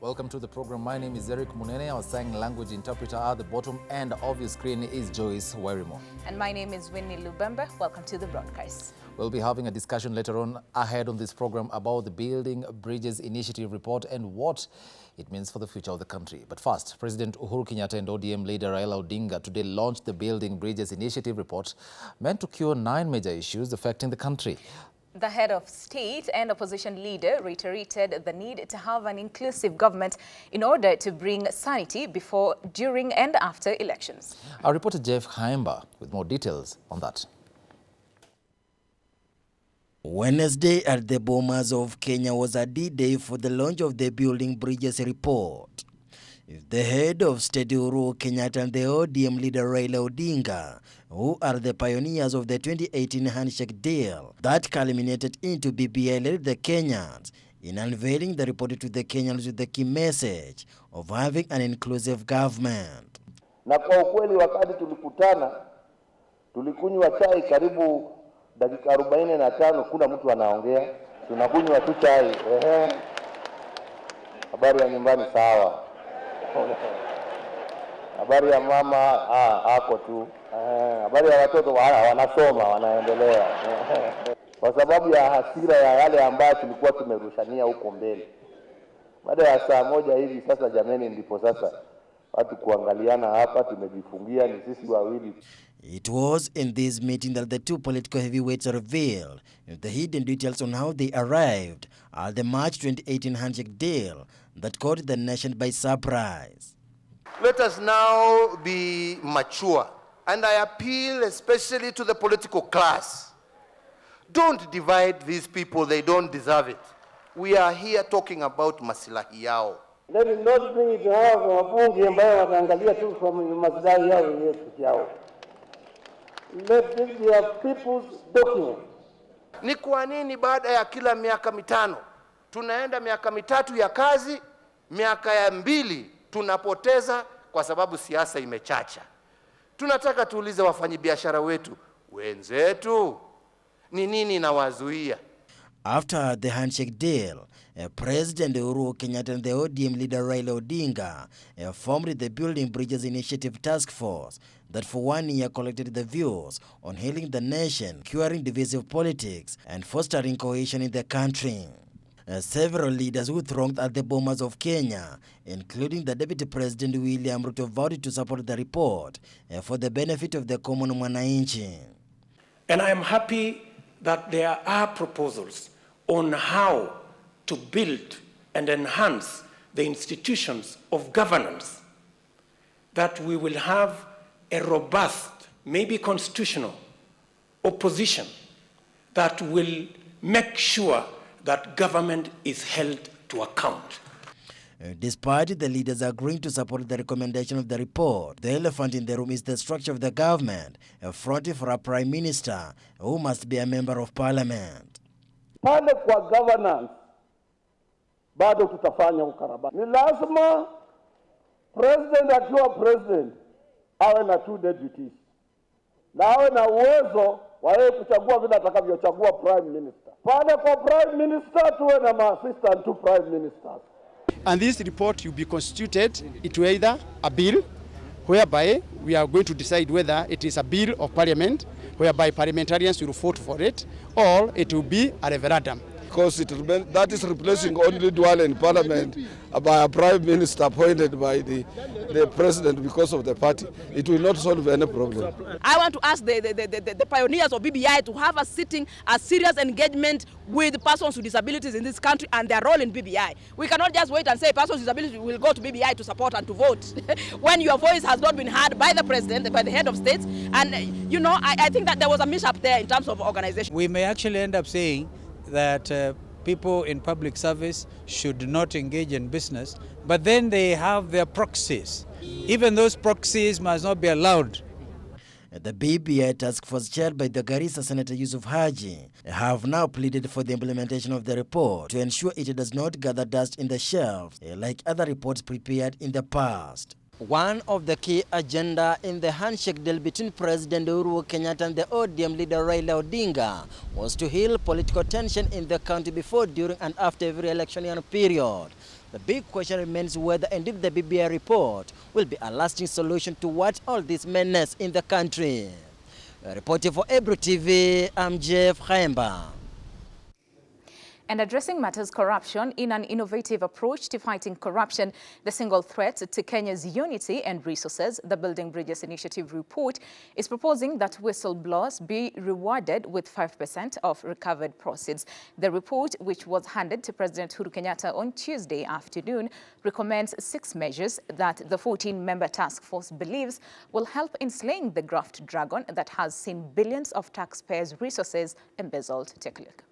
Welcome to the program. My name is Mnene. Our sign language interpreter at the bottom end of your screen is Joyce Werimo. And my name is Winnie Lubembe. Welcome to the broadcast. We'll be having a discussion later on ahead on this program about the Building Bridges Initiative report and what it means for the future of the country. But first, President Uhuru Kenyatta and ODM leader Raila Odinga today launched the Building Bridges Initiative report meant to cure 9 major issues affecting the country. The head of state and opposition leader reiterated the need to have an inclusive government in order to bring sanity before, during and after elections. Our reporter Jeff Haimba with more details on that. Wednesday at the Bomas of Kenya was a D-Day for the launch of the Building Bridges report. The head of state Uhuru Kenyatta and the ODM leader Raila Odinga, who are the pioneers of the 2018 handshake deal that culminated into BBI, led the Kenyans in unveiling the report to the Kenyans with the key message of having an inclusive government. Na kwa ukweli wakati tulikutana, tulikunywa chai karibu dakika 45, kuna mtu anaongea, tunakunywa tu chai. Habari ya nyumbani sawa. Habari ya mama ako tu. Habari ya watoto wanasoma, wanaendelea. Kwa sababu ya hasira ya yale ambayo tulikuwa tumerushania huko mbele. Baada ya saa moja hivi sasa, jameni, ndipo sasa watu kuangaliana hapa, tumejifungia ni sisi wawili. It was in this meeting that the two political heavyweights revealed the hidden details on how they arrived at the March 2018 handshake deal that caught the nation by surprise. Let us now be mature, and I appeal especially to the political class. Don't divide these people, they don't deserve it. We are here talking about masilahi yao. Let me not bring it to hawa wabunge ambao wataangalia tu kwa maslahi yao yao. Let this be a people's document. Ni kwa nini baada ya kila miaka mitano tunaenda miaka mitatu ya kazi, miaka ya 2 tunapoteza kwa sababu siasa imechacha? Tunataka tuulize wafanyabiashara wetu wenzetu ni nini inawazuia? After the handshake deal, President Uhuru Kenyatta and the ODM leader Raila Odinga formed the Building Bridges Initiative Task Force that for 1 year collected the views on healing the nation, curing divisive politics, and fostering cohesion in the country. Several leaders who thronged at the Bomas of Kenya, including the Deputy President William Ruto, vowed to support the report for the benefit of the common mwananchi. And I am happy that there are proposals on how to build and enhance the institutions of governance, that we will have a robust, maybe constitutional, opposition that will make sure that government is held to account. Despite the leaders agreeing to support the recommendation of the report, the elephant in the room is the structure of the government, fronted for a prime minister who must be a member of parliament. Pale kwa governance, bado tutafanya ukarabati. Ni lazima president akiwa president awe na 2 deputies. Na awe na uwezo wa yeye kuchagua vile atakavyochagua prime minister. Pale kwa prime minister tuwe na assistant to prime ministers. And this report will be constituted into either a bill, whereby we are going to decide whether it is a bill of parliament, whereby parliamentarians will vote for it, or it will be a referendum. Because that is replacing only dual in parliament by a prime minister appointed by the president because of the party. It will not solve any problem. I want to ask the pioneers of BBI to have a serious engagement with persons with disabilities in this country and their role in BBI. We cannot just wait and say persons with disabilities will go to BBI to support and to vote when your voice has not been heard by the president, by the head of state. And you know, I think that there was a mishap there in terms of organization. We may actually end up saying that people in public service should not engage in business, but then they have their proxies. Even those proxies must not be allowed. The BBI task force chaired by the Garissa Senator Yusuf Haji have now pleaded for the implementation of the report to ensure it does not gather dust in the shelves like other reports prepared in the past. One of the key agenda in the handshake deal between President Uhuru Kenyatta and the ODM leader Raila Odinga was to heal political tension in the country before, during and after every election period. The big question remains whether and if the BBI report will be a lasting solution to what all this menace in the country. Reporting for Ebru TV, I'm Jeff Khaemba. And addressing matters corruption in an innovative approach to fighting corruption, the single threat to Kenya's unity and resources, the Building Bridges Initiative report is proposing that whistleblowers be rewarded with 5% of recovered proceeds. The report, which was handed to President Uhuru Kenyatta on Tuesday afternoon, recommends 6 measures that the 14-member task force believes will help in slaying the graft dragon that has seen billions of taxpayers' resources embezzled. Take a look.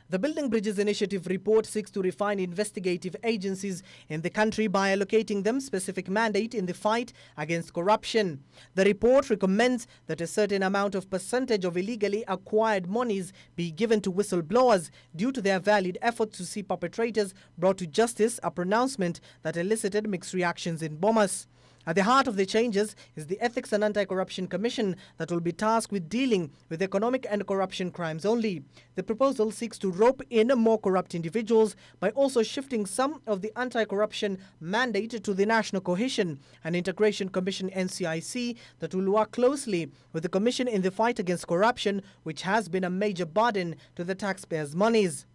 The Building Bridges Initiative report seeks to refine investigative agencies in the country by allocating them specific mandate in the fight against corruption. The report recommends that a certain amount of percentage of illegally acquired monies be given to whistleblowers due to their valid efforts to see perpetrators brought to justice, a pronouncement that elicited mixed reactions in Bomas. At the heart of the changes is the Ethics and Anti-Corruption Commission that will be tasked with dealing with economic and corruption crimes only. The proposal seeks to rope in more corrupt individuals by also shifting some of the anti-corruption mandate to the National Cohesion and Integration Commission (NCIC) that will work closely with the Commission in the fight against corruption, which has been a major burden to the taxpayers' monies.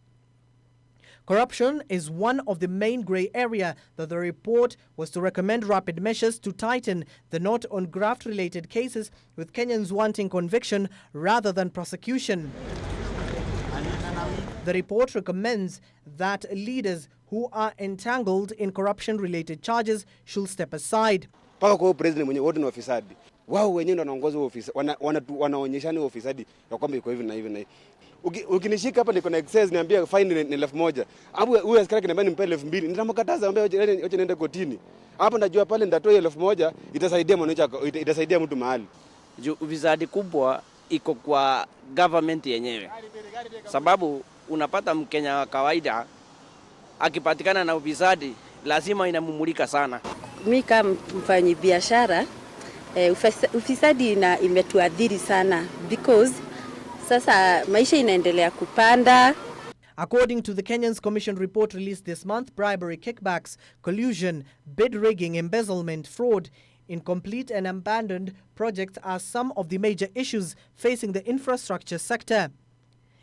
Corruption is one of the main grey area that the report was to recommend rapid measures to tighten the knot on graft-related cases, with Kenyans wanting conviction rather than prosecution. The report recommends that leaders who are entangled in corruption-related charges should step aside. Paka kwa president mwenye wote ni ofisadi. Wao wenyewe ndio wanaongoza ofisi, wanaonyeshana ofisadi ya kwamba iko hivi na hivi na hivi. Ukinishika hapa niko na excess niambia fine ni 1000. Hapo huyu askari kaniambia nimpe 2000. Nitamkataza niambia acha niende kotini. Hapo najua pale nitatoa 1000 itasaidia mwananchi, itasaidia mtu mahali. Ufisadi kubwa iko kwa government yenyewe. Sababu unapata Mkenya wa kawaida akipatikana na ufisadi lazima inamumulika sana. Mimi kama mfanyi biashara ufisadi imetuadhiri sana because sasa maisha inaendelea kupanda. According to the Kenyans Commission report released this month, bribery, kickbacks, collusion, bid rigging, embezzlement, fraud, incomplete and abandoned projects are some of the major issues facing the infrastructure sector.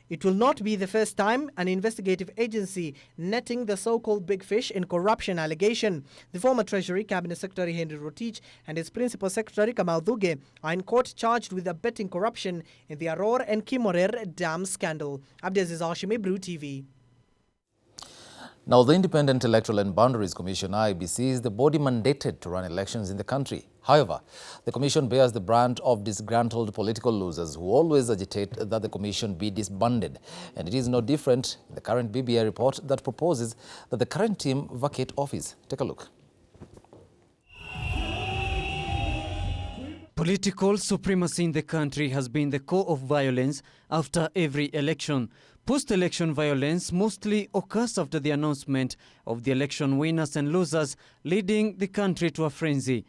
It will not be the first time an investigative agency netting the so-called big fish in corruption allegation. The former Treasury Cabinet Secretary Henry Rotich and his Principal Secretary Kamau Thuge are in court charged with abetting corruption in the Aror and Kimorer Dam scandal. Abdiaziz Hashim, Ebru TV. Now, the Independent Electoral and Boundaries Commission, IEBC, is the body mandated to run elections in the country. However, the commission bears the brand of disgruntled political losers who always agitate that the commission be disbanded. And it is no different in the current BBI report that proposes that the current team vacate office. Take a look. Political supremacy in the country has been the core of violence after every election. Post-election violence mostly occurs after the announcement of the election winners and losers, leading the country to a frenzy.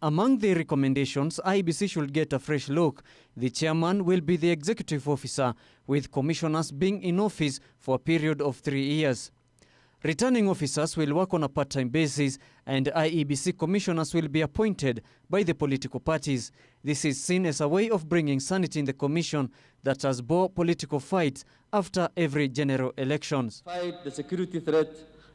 Among the recommendations, IEBC should get a fresh look. The chairman will be the executive officer, with commissioners being in office for a period of 3 years. Returning officers will work on a part-time basis, and IEBC commissioners will be appointed by the political parties. This is seen as a way of bringing sanity in the commission that has bore political fights after every general elections. Fight the security threat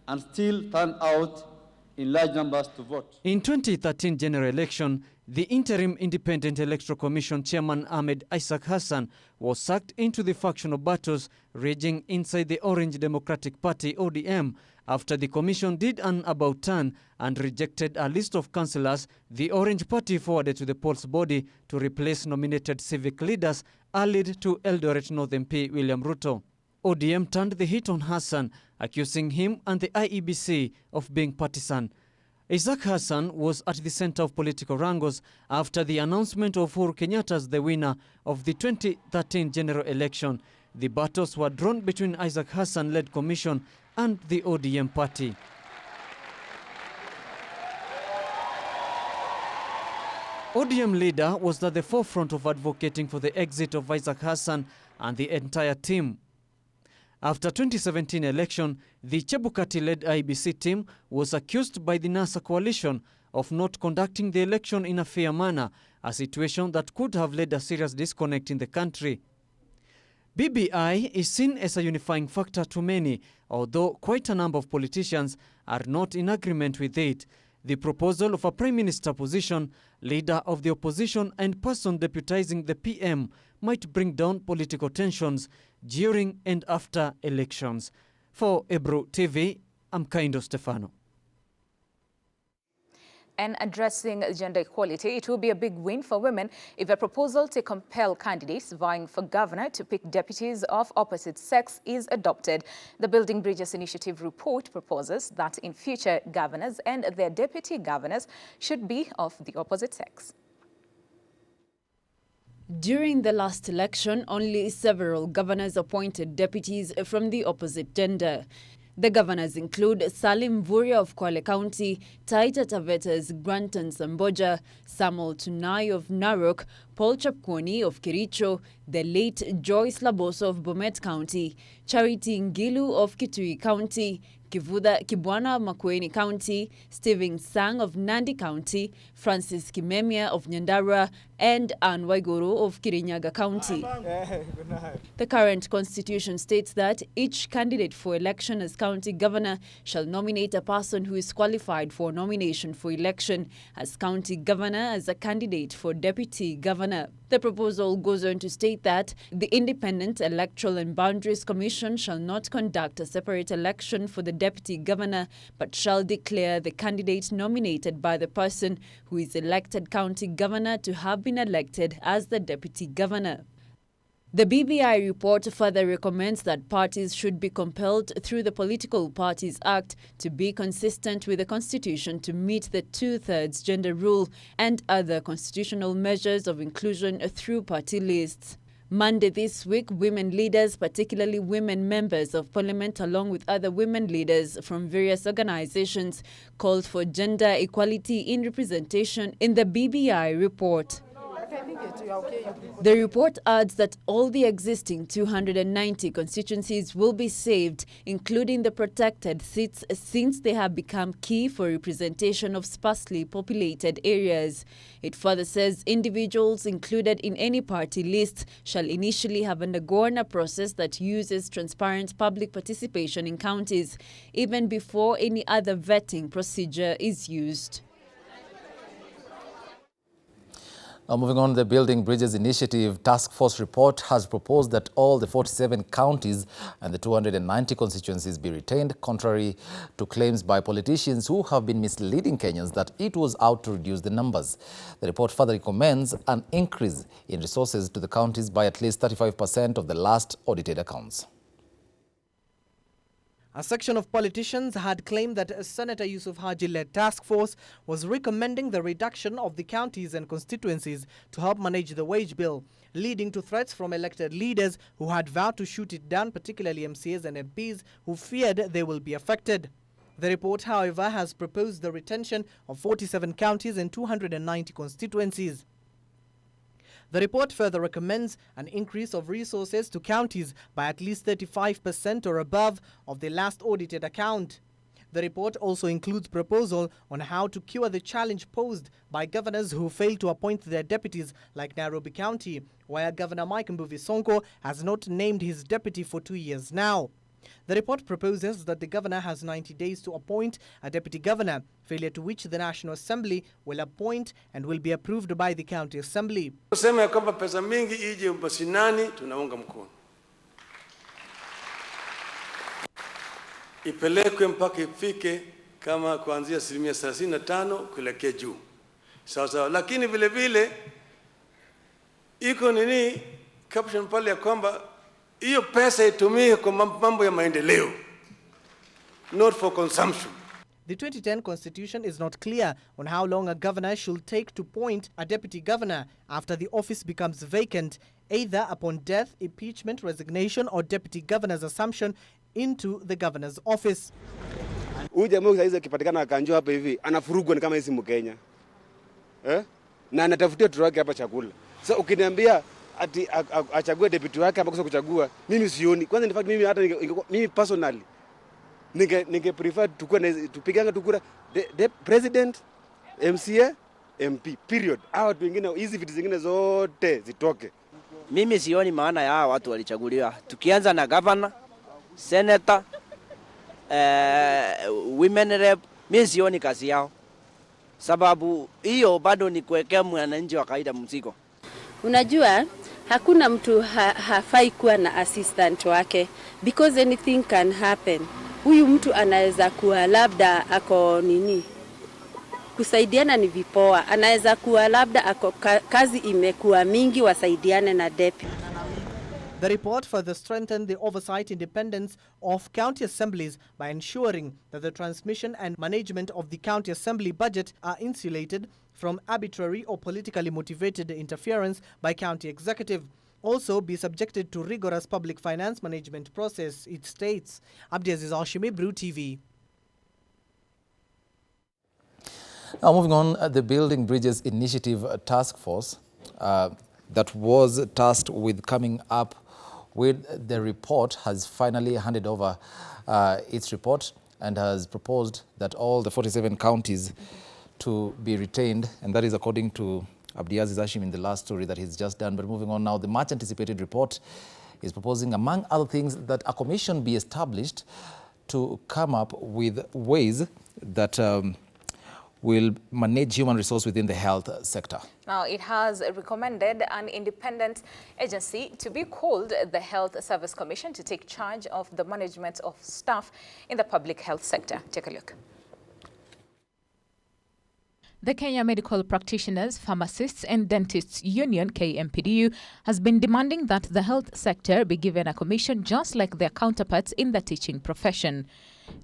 and still turn out in large numbers to vote. In 2013 general election, the interim Independent Electoral Commission Chairman Ahmed Isaac Hassan was sucked into the factional battles raging inside the Orange Democratic Party (ODM) after the commission did an about turn and rejected a list of councillors the Orange Party forwarded to the polls body to replace nominated civic leaders allied to Eldoret North MP William Ruto. ODM turned the hit on Hassan, accusing him and the IEBC of being partisan. Isaac Hassan was at the center of political wrangles after the announcement of Uhuru Kenyatta as the winner of the 2013 general election. The battles were drawn between Isaac Hassan-led commission and the ODM party. ODM leader was at the forefront of advocating for the exit of Isaac Hassan and the entire team. After 2017 election, the Chebukati-led IEBC team was accused by the NASA coalition of not conducting the election in a fair manner, a situation that could have led a serious disconnect in the country. BBI is seen as a unifying factor to many, although quite a number of politicians are not in agreement with it. The proposal of a Prime Minister position, leader of the opposition and person deputizing the PM might bring down political tensions during and after elections. For Ebru TV, I'm Kaindo Stefano. And addressing gender equality, it will be a big win for women if a proposal to compel candidates vying for governor to pick deputies of opposite sex is adopted. The Building Bridges Initiative report proposes that in future governors and their deputy governors should be of the opposite sex. During the last election, only several governors appointed deputies from the opposite gender. The governors include Salim Mvurya of Kwale County, Taita Tavetta's Granton Samboja, Samuel Tunai of Narok, Paul Chapkwony of Kericho, the late Joyce Laboso of Bomet County, Charity Ngilu of Kitui County, Kibwana Makueni County, Stephen Sang of Nandi County, Francis Kimemia of Nyandarua, and Anne Waiguru of Kirinyaga County. The current constitution states that each candidate for election as county governor shall nominate a person who is qualified for nomination for election as county governor as a candidate for deputy governor. The proposal goes on to state that the Independent Electoral and Boundaries Commission shall not conduct a separate election for the deputy governor, but shall declare the candidate nominated by the person who is elected county governor to have been elected as the deputy governor. The BBI report further recommends that parties should be compelled through the Political Parties Act to be consistent with the Constitution to meet the 2/3 gender rule and other constitutional measures of inclusion through party lists. Monday this week, women leaders, particularly women members of parliament, along with other women leaders from various organizations, called for gender equality in representation in the BBI report. The report adds that all the existing 290 constituencies will be saved, including the protected seats, since they have become key for representation of sparsely populated areas. It further says individuals included in any party list shall initially have undergone a process that uses transparent public participation in counties, even before any other vetting procedure is used. Now moving on, the Building Bridges Initiative Task Force report has proposed that all the 47 counties and the 290 constituencies be retained, contrary to claims by politicians who have been misleading Kenyans that it was out to reduce the numbers. The report further recommends an increase in resources to the counties by at least 35% of the last audited accounts. A section of politicians had claimed that Senator Yusuf Haji-led task force was recommending the reduction of the counties and constituencies to help manage the wage bill, leading to threats from elected leaders who had vowed to shoot it down, particularly MCAs and MPs who feared they will be affected. The report, however, has proposed the retention of 47 counties and 290 constituencies. The report further recommends an increase of resources to counties by at least 35% or above of the last audited account. The report also includes proposal on how to cure the challenge posed by governors who failed to appoint their deputies, like Nairobi County, where Governor Mike Mbuvi Sonko has not named his deputy for 2 years now. The report proposes that the governor has 90 days to appoint a deputy governor, failure to which the National Assembly will appoint and will be approved by the County Assembly. Kusema ya kwamba pesa mingi ije mashinani, tunaunga mkono. Ipelekwe mpaka ifike kama kuanzia 35% kuelekea juu. Sawa, lakini vile vile iko nini caption pale ya kwamba hiyo pesa itumike kwa mambo ya maendeleo, not for consumption. The 2010 constitution is not clear on how long a governor should take to appoint a deputy governor after the office becomes vacant, either upon death, impeachment, resignation, or deputy governor's assumption into the governor's office. Huyu jamaa sasa akipatikana akanjua hapa hivi, anafurugwa ni kama hizi Mkenya. Na anatafutia watoto wake hapa chakula. Sasa ukiniambia ati achague deputy wake amakosa kuchagua, mimi sioni. Kwanza in fact mimi hata mimi personally ninge prefer tupiganga tukura the president, MCA, MP period. Hao watu wengine hizi vitu zingine zote zitoke. Mimi sioni maana ya hawa watu walichaguliwa. Tukianza na governor, senator, women rep, mimi sioni kazi yao. Sababu hiyo bado ni kuwekea mwananchi wa kawaida mzigo. Unajua hakuna mtu hafai kuwa na assistant wake because anything can happen. Huyu mtu anaweza kuwa labda ako nini, kusaidiana ni vipoa, anaweza kuwa labda ako kazi imekuwa mingi, wasaidiane na deputy. The report further strengthened the oversight independence of county assemblies by ensuring that the transmission and management of the county assembly budget are insulated from arbitrary or politically motivated interference by county executive. Also be subjected to rigorous public finance management process, it states. Abdiaziz Hashim, Ebru TV. Now moving on, the Building Bridges Initiative Task Force that was tasked with coming up with the report has finally handed over its report and has proposed that all the 47 counties to be retained, and that is according to Abdiaziz Hashim in the last story that he's just done. But moving on now, the much anticipated report is proposing, among other things, that a commission be established to come up with ways that will manage human resource within the health sector. Now, it has recommended an independent agency to be called the Health Service Commission to take charge of the management of staff in the public health sector. Take a look. The Kenya Medical Practitioners, Pharmacists and Dentists Union, KMPDU, has been demanding that the health sector be given a commission just like their counterparts in the teaching profession.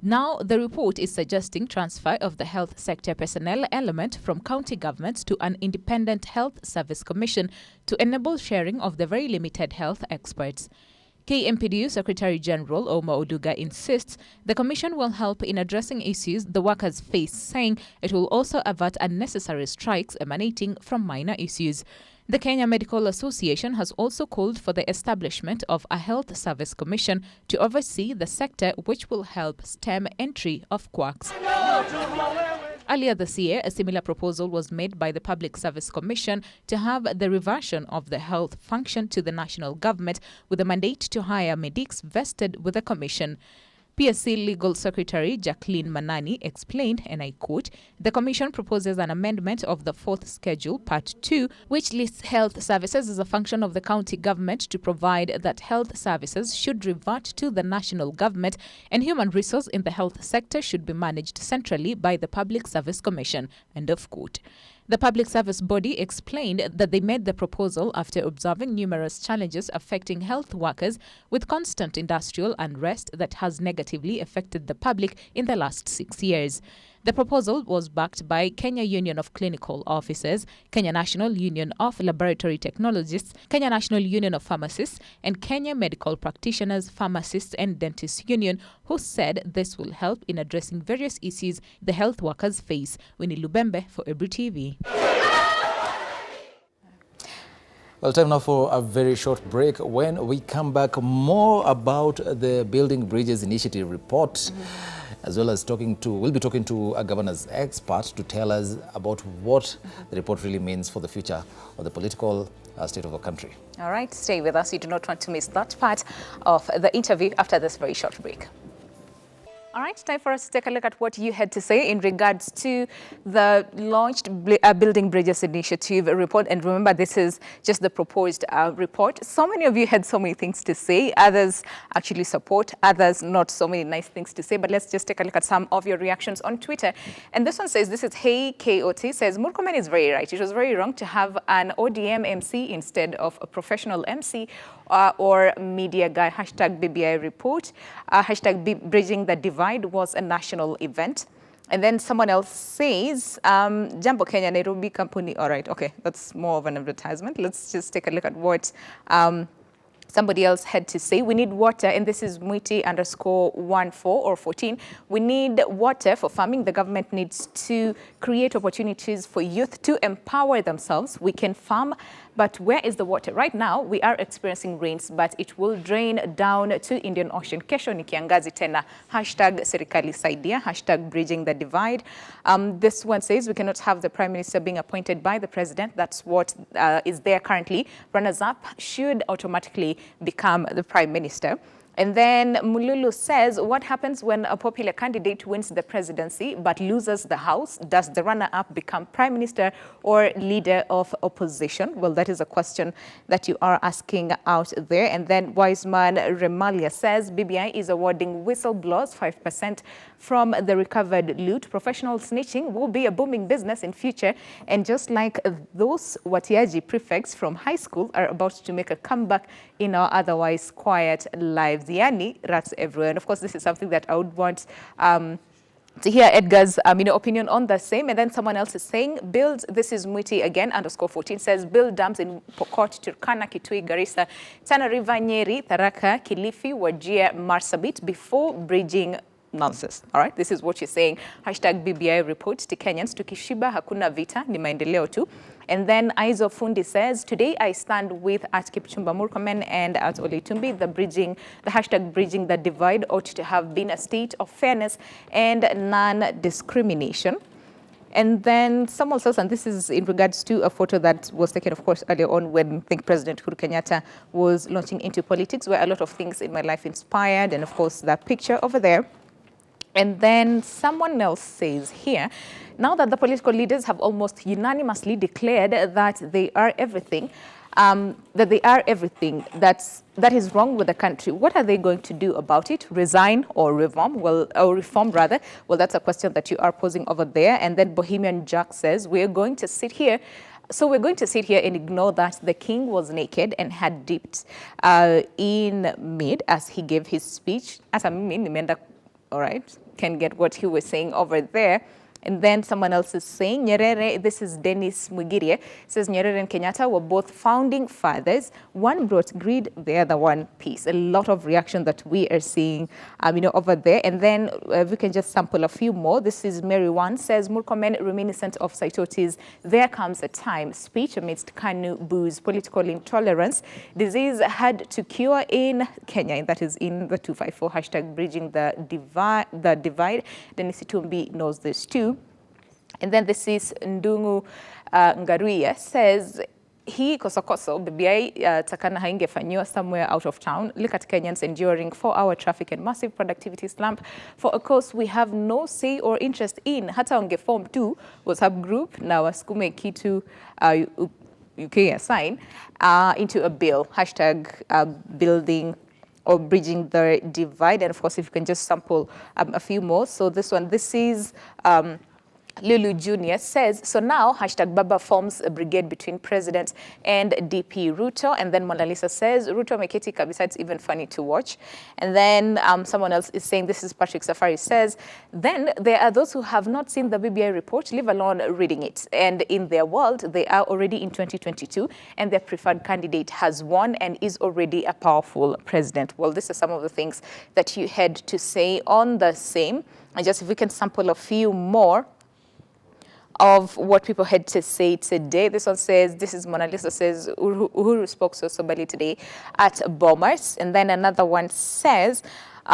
Now, the report is suggesting transfer of the health sector personnel element from county governments to an independent health service commission to enable sharing of the very limited health experts. KMPDU Secretary General Oma Oduga insists the commission will help in addressing issues the workers face, saying it will also avert unnecessary strikes emanating from minor issues. The Kenya Medical Association has also called for the establishment of a health service commission to oversee the sector, which will help stem entry of quacks. Earlier this year, a similar proposal was made by the Public Service Commission to have the reversion of the health function to the national government with a mandate to hire medics vested with the commission. PSC Legal Secretary Jacqueline Manani explained, and I quote, the Commission proposes an amendment of the 4th Schedule, Part 2, which lists health services as a function of the county government to provide that health services should revert to the national government and human resource in the health sector should be managed centrally by the Public Service Commission, end of quote. The public service body explained that they made the proposal after observing numerous challenges affecting health workers with constant industrial unrest that has negatively affected the public in the last 6 years. The proposal was backed by Kenya Union of Clinical Officers, Kenya National Union of Laboratory Technologists, Kenya National Union of Pharmacists, and Kenya Medical Practitioners, Pharmacists and Dentists Union, who said this will help in addressing various issues the health workers face. Winnie Lubembe for Ebru TV. Well, time now for a very short break. When we come back, more about the Building Bridges Initiative report. As well as we'll be talking to a governor's expert to tell us about what the report really means for the future of the political state of the country. All right, stay with us. You do not want to miss that part of the interview after this very short break. All right, time for us to take a look at what you had to say in regards to the launched Building Bridges Initiative report. And remember, this is just the proposed report. So many of you had so many things to say. Others actually support, others not so many nice things to say. But let's just take a look at some of your reactions on Twitter. And this one says, this is Hey KOT, says, Murkomen is very right. It was very wrong to have an ODM MC instead of a professional MC or media guy. Hashtag BBI report. Hashtag bridging the divide was a national event. And then someone else says, Jambo Kenya Nairobi Company. All right, okay, that's more of an advertisement. Let's just take a look at what Somebody else had to say, we need water, and this is Mwiti_14 or 14. We need water for farming. The government needs to create opportunities for youth to empower themselves. We can farm, but where is the water? Right now, we are experiencing rains, but it will drain down to Indian Ocean. Kesho ni kiangazi tena. Hashtag serikali saidia, hashtag bridging the divide. This one says we cannot have the Prime Minister being appointed by the President. That's what is there currently. Runners-up should automatically become the Prime Minister. And then Mululu says, what happens when a popular candidate wins the presidency but loses the House? Does the runner-up become Prime Minister or leader of opposition? Well, that is a question that you are asking out there. And then Wiseman Remalia says, BBI is awarding whistleblowers 5% from the recovered loot. Professional snitching will be a booming business in future. And just like those Watiaji prefects from high school are about to make a comeback in our otherwise quiet lives. Yani, rats everywhere. And of course, this is something that I would want to hear Edgar's opinion on the same. And then someone else is saying, build, this is Mwiti again, _14, says, build dams in Pokot, Turkana, Kitui, Garissa, Tana River, Nyeri, Tharaka, Kilifi, Wajir, Marsabit before bridging nonsense. All right, this is what you're saying. Hashtag BBI report to Kenyans, tukishiba hakuna vita, ni maendeleo tu. And then Aizo Fundi says, today I stand with at Kipchumba Murkomen and at Oletumbi. The hashtag bridging the divide ought to have been a state of fairness and non-discrimination. And then someone else, and this is in regards to a photo that was taken, of course, earlier on when I think President Uhuru Kenyatta was launching into politics, where a lot of things in my life inspired, and of course, that picture over there. And then someone else says here, now that the political leaders have almost unanimously declared that they are everything, that is wrong with the country, what are they going to do about it? Resign or reform? Well, or reform rather. Well, that's a question that you are posing over there. And then Bohemian Jack says, we're going to sit here. So we're going to sit here and ignore that the king was naked and had dipped in mead as he gave his speech. As a mimi, all right, can get what he was saying over there. And then someone else is saying, Nyerere, this is Dennis Mugirie, says Nyerere and Kenyatta were both founding fathers. One brought greed, the other one peace. A lot of reaction that we are seeing, over there. And then we can just sample a few more. This is Mary One, says Murkomen, reminiscent of Saitoti's There Comes a Time speech amidst Kanu booze, political intolerance, disease had to cure in Kenya. And that is in the 254 hashtag bridging the divide. Dennis Itumbi knows this too. And then this is Ndungu Ngaruia, says, hii kosokoso BBI takana haingefanywa somewhere out of town. Look at Kenyans enduring 4-hour traffic and massive productivity slump for a course we have no say or interest in. Hata wangeform tu WhatsApp group na waskume kitu UK assign into a bill. Hashtag building or bridging the divide. And of course, if you can just sample a few more. So this one, this is Lulu Jr. says, so now hashtag Baba forms a brigade between President and DP Ruto. And then Mona Lisa says, Ruto meketi kabisa, it's even funny to watch. And then someone else is saying, this is Patrick Safari says, then there are those who have not seen the BBI report, leave alone reading it. And in their world, they are already in 2022 and their preferred candidate has won and is already a powerful president. Well, this is some of the things that you had to say on the same. And just if we can sample a few more of what people had to say today. This one says, this is Mona Lisa says, Uhuru spoke so soberly today at Bomas. And then another one says,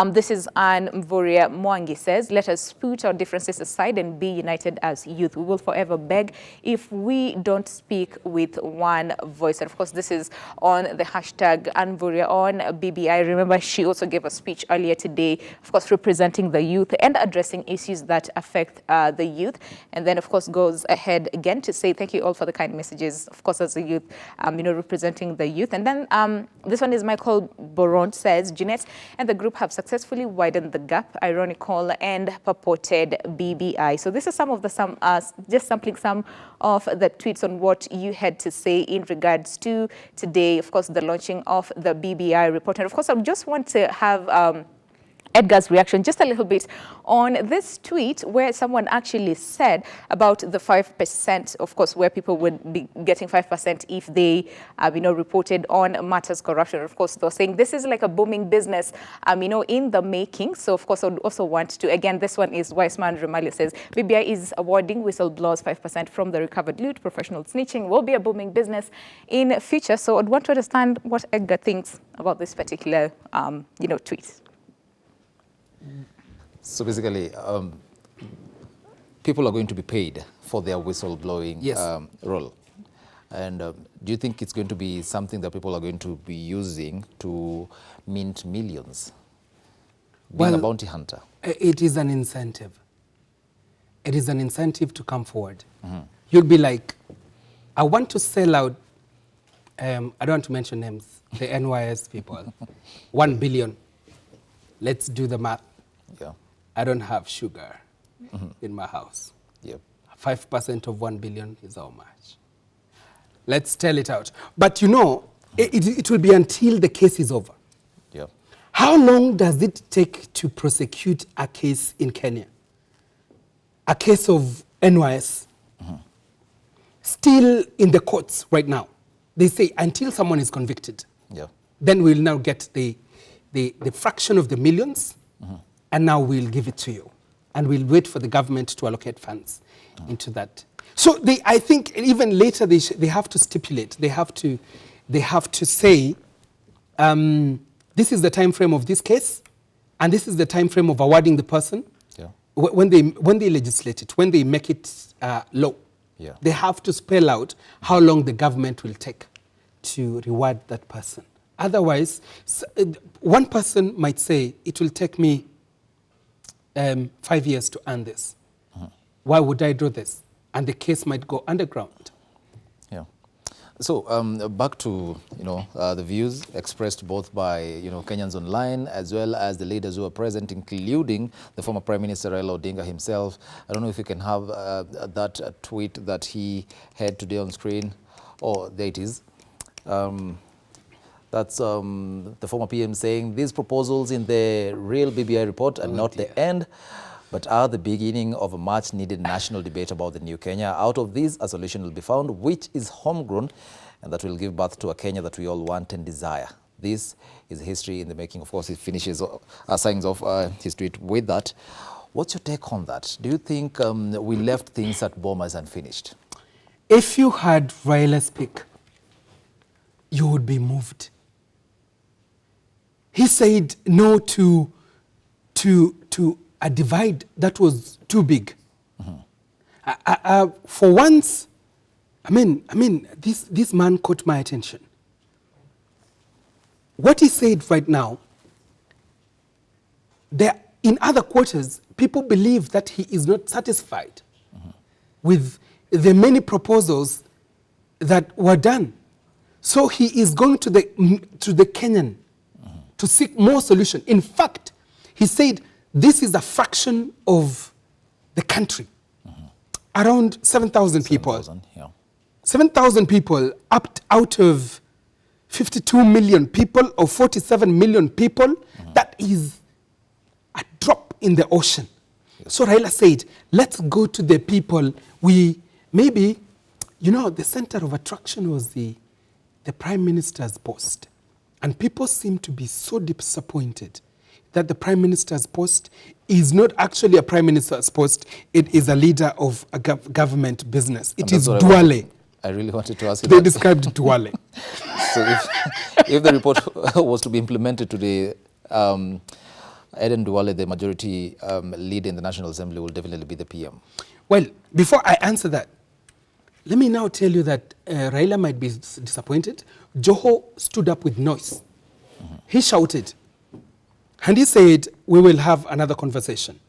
this is Anne Mvuria Mwangi says, let us put our differences aside and be united as youth. We will forever beg if we don't speak with one voice. And of course, this is on the hashtag Anne Mvuria on BBI. Remember, she also gave a speech earlier today, of course, representing the youth and addressing issues that affect the youth. And then, of course, goes ahead again to say, thank you all for the kind messages, of course, as a youth, representing the youth. And then this one is Michael Boron says, Jeanette and the group have successfully widened the gap, ironical and purported BBI. So this is some of the just sampling some of the tweets on what you had to say in regards to today, of course, the launching of the BBI report. And of course, I just want to have Edgar's reaction just a little bit on this tweet where someone actually said about the 5%, of course, where people would be getting 5% if they, reported on matters corruption. Of course, they're saying this is like a booming business, in the making. So, of course, I would also want to, again, this one is Wiseman Remali says, BBI is awarding whistleblowers 5% from the recovered loot. Professional snitching will be a booming business in future. So I'd want to understand what Edgar thinks about this particular, tweet. So basically, people are going to be paid for their whistleblowing role. And do you think it's going to be something that people are going to be using to mint millions? Being a bounty hunter? It is an incentive. It is an incentive to come forward. You'll be like, I want to sell out, I don't want to mention names, the NYS people, 1 billion. Let's do the math. Yeah. I don't have sugar in my house. Yep. 5% of 1 billion is how much? Let's tell it out. But you know, it will be until the case is over. Yep. How long does it take to prosecute a case in Kenya? A case of NYS. Still in the courts right now. They say until someone is convicted, then we'll now get the fraction of the millions, and now we'll give it to you. And we'll wait for the government to allocate funds into that. So I think even later they have to stipulate, they have to say, this is the time frame of this case, and this is the time frame of awarding the person. Yeah. When they legislate it, when they make it law, they have to spell out how long the government will take to reward that person. Otherwise, one person might say, it will take me 5 years to earn this. Why would I do this? And the case might go underground. Yeah. So back to the views expressed both by Kenyans online as well as the leaders who are present, including the former Prime Minister Raila Odinga himself. I don't know if you can have that tweet that he had today on screen. Oh, there it is. That's the former PM saying these proposals in the real BBI report are not the end, but are the beginning of a much-needed national debate about the new Kenya. Out of this, a solution will be found, which is homegrown, and that will give birth to a Kenya that we all want and desire. This is history in the making. Of course, he finishes, signs off his tweet with that. What's your take on that? Do you think we left things at Bomas unfinished? If you had Raila speak, you would be moved. He said no to a divide that was too big. For once, this man caught my attention. What he said right now, in other quarters, people believe that he is not satisfied with the many proposals that were done. So he is going to the Kenyan to seek more solution. In fact, he said this is a fraction of the country. Around 7,000 people. 7,000 people out of 52 million people or 47 million people. That is a drop in the ocean. So Raila said, let's go to the people. The center of attraction was the Prime Minister's post. And people seem to be so disappointed that the Prime Minister's post is not actually a Prime Minister's post. It is a leader of a government business. It is Duale. I really wanted to ask you They described Duale. So if the report was to be implemented today, Eden Duale, the majority leader in the National Assembly, will definitely be the PM. Well, before I answer that, let me now tell you that Raila might be disappointed. Joho stood up with noise. He shouted. And he said, we will have another conversation.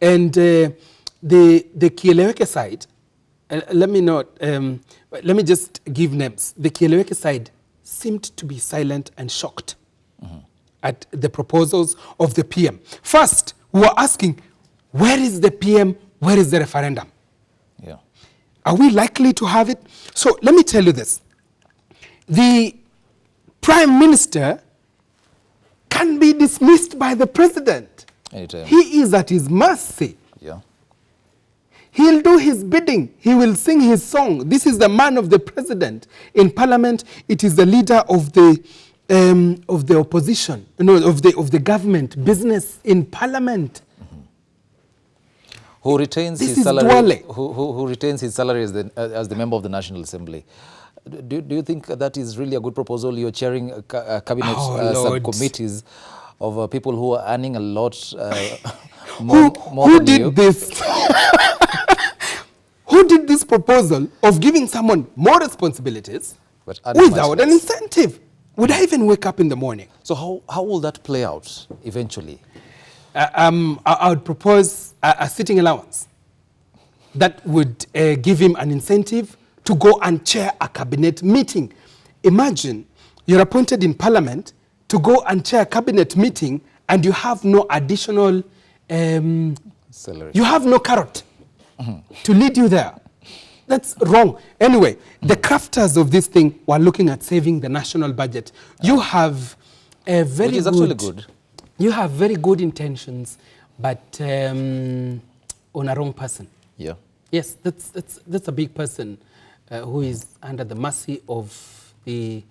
And the Kieleweke side, let me just give names. The Kieleweke side seemed to be silent and shocked at the proposals of the PM. First, we were asking, where is the PM? Where is the referendum? Yeah. Are we likely to have it? So let me tell you this. The Prime Minister can be dismissed by the President. Anytime. He is at his mercy. Yeah. He'll do his bidding. He will sing his song. This is the man of the president. In parliament, it is the leader of the opposition, of the government. Business in parliament. Who retains This his is salary? Duale. Who retains his salary as the member of the National Assembly? Do you think that is really a good proposal? You're chairing cabinet subcommittees of people who are earning a lot more who than did you. This? Who did this proposal of giving someone more responsibilities without an incentive? Would I even wake up in the morning? So how will that play out eventually? I would propose a sitting allowance that would give him an incentive to go and chair a cabinet meeting. Imagine you're appointed in parliament to go and chair a cabinet meeting and you have no additional salary. You have no carrot to lead you there. That's wrong. Anyway, the crafters of this thing were looking at saving the national budget. You have a very Which is actually good. You have very good intentions, but on a wrong person. Yeah. Yes, that's a big person who is under the mercy of the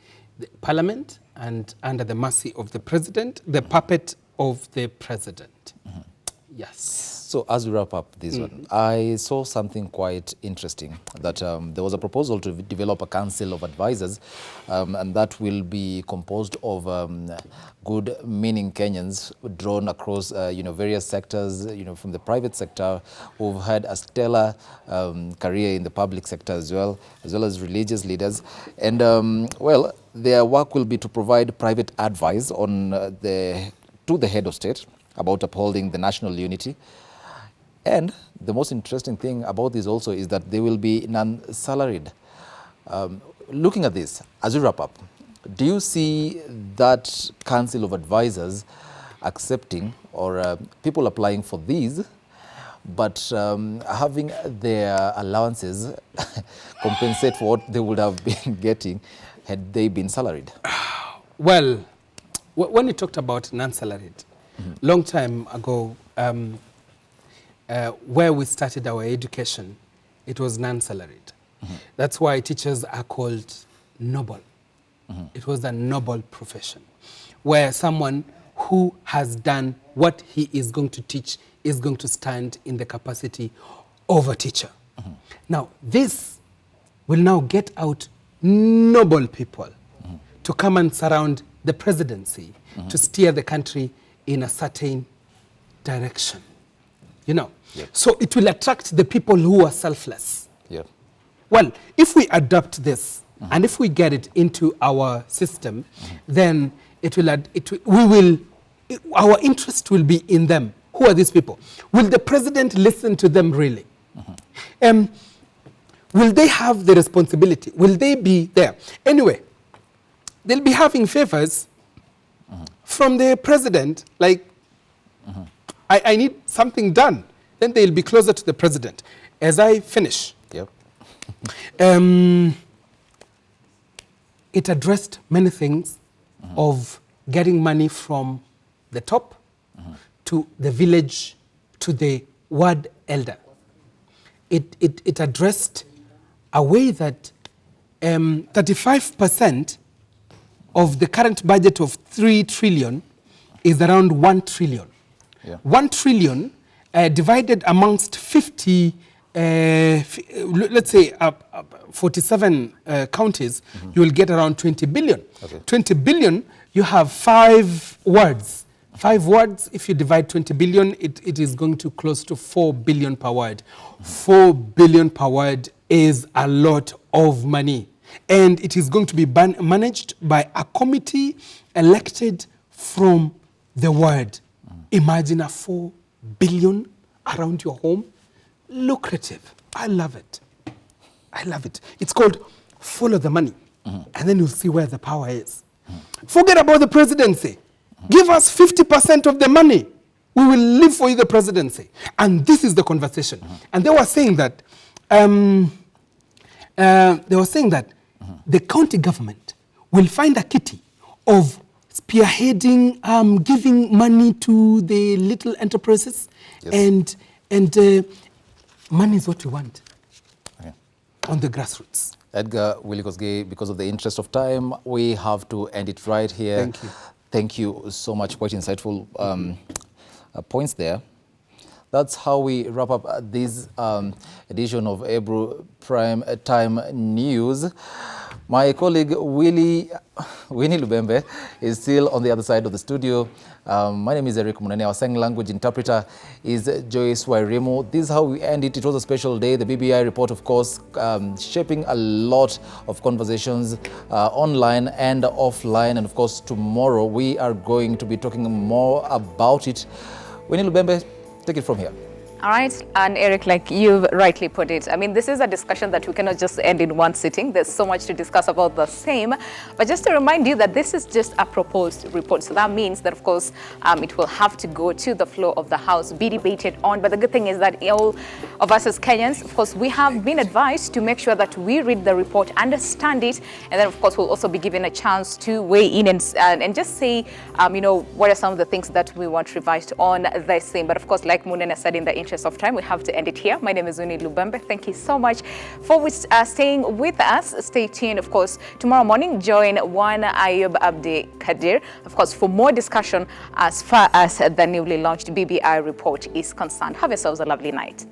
parliament and under the mercy of the president, the puppet of the president. Yes. So as we wrap up this one, I saw something quite interesting, that there was a proposal to develop a council of advisors, and that will be composed of good meaning Kenyans drawn across various sectors, from the private sector who've had a stellar career in the public sector as well as religious leaders. And well, their work will be to provide private advice on to the head of state about upholding the national unity. And the most interesting thing about this also is that they will be non-salaried. Looking at this, as we wrap up, do you see that council of advisors accepting or people applying for these, but having their allowances compensate for what they would have been getting had they been salaried? Well, when you talked about non-salaried, long time ago, where we started our education, it was non-salaried. That's why teachers are called noble. It was a noble profession, where someone who has done what he is going to teach is going to stand in the capacity of a teacher. Now, this will now get out noble people to come and surround the presidency, to steer the country in a certain direction. So it will attract the people who are selfless. Well, if we adopt this and if we get it into our system, then our interest will be in them. Who are these people? Will the president listen to them really? Will they have the responsibility? Will they be there? Anyway, they'll be having favors from the president, like, I need something done. Then they'll be closer to the president. As I finish, it addressed many things of getting money from the top to the village to the ward elder. It addressed a way that 35% of the current budget of 3 trillion is around 1 trillion. 1 trillion divided amongst 50, let's say 47 counties, you will get around 20 billion. 20 billion, you have 5 wards. 5 wards, if you divide 20 billion, it is going to close to 4 billion per ward. 4 billion per ward is a lot of money. And it is going to be managed by a committee elected from the ward. Imagine a 4 billion around your home. Lucrative. I love it. I love it. It's called follow the money. And then you'll see where the power is. Forget about the presidency. Give us 50% of the money. We will live for you the presidency. And this is the conversation. And they were saying that the county government will find a kitty of spearheading, giving money to the little enterprises, and money is what we want on the grassroots. Edgar Willie Kosgei, because of the interest of time, we have to end it right here. Thank you. Thank you so much. Quite insightful points there. That's how we wrap up this edition of Ebru Prime Time News. My colleague Winnie Lubembe is still on the other side of the studio. My name is Mnene. Our sign language interpreter is Joyce Wairimu. This is how we end it. It was a special day. The BBI report, of course, shaping a lot of conversations online and offline. And of course, tomorrow we are going to be talking more about it. Winnie Lubembe, take it from here. All right, and Eric, like you've rightly put it, I mean, this is a discussion that we cannot just end in one sitting. There's so much to discuss about the same. But just to remind you that this is just a proposed report. So that means that, of course, it will have to go to the floor of the House, be debated on. But the good thing is that all of us as Kenyans, of course, we have been advised to make sure that we read the report, understand it, and then, of course, we'll also be given a chance to weigh in and just say, you know, what are some of the things that we want revised on the same. But, of course, like Mnene said, in the interest of time, we have to end it here. My name is Winnie Lubembe. Thank you so much for staying with us. Stay tuned, of course. Tomorrow morning, join one Ayub Abdi Kadir, of course, for more discussion as far as the newly launched BBI report is concerned. Have yourselves a lovely night.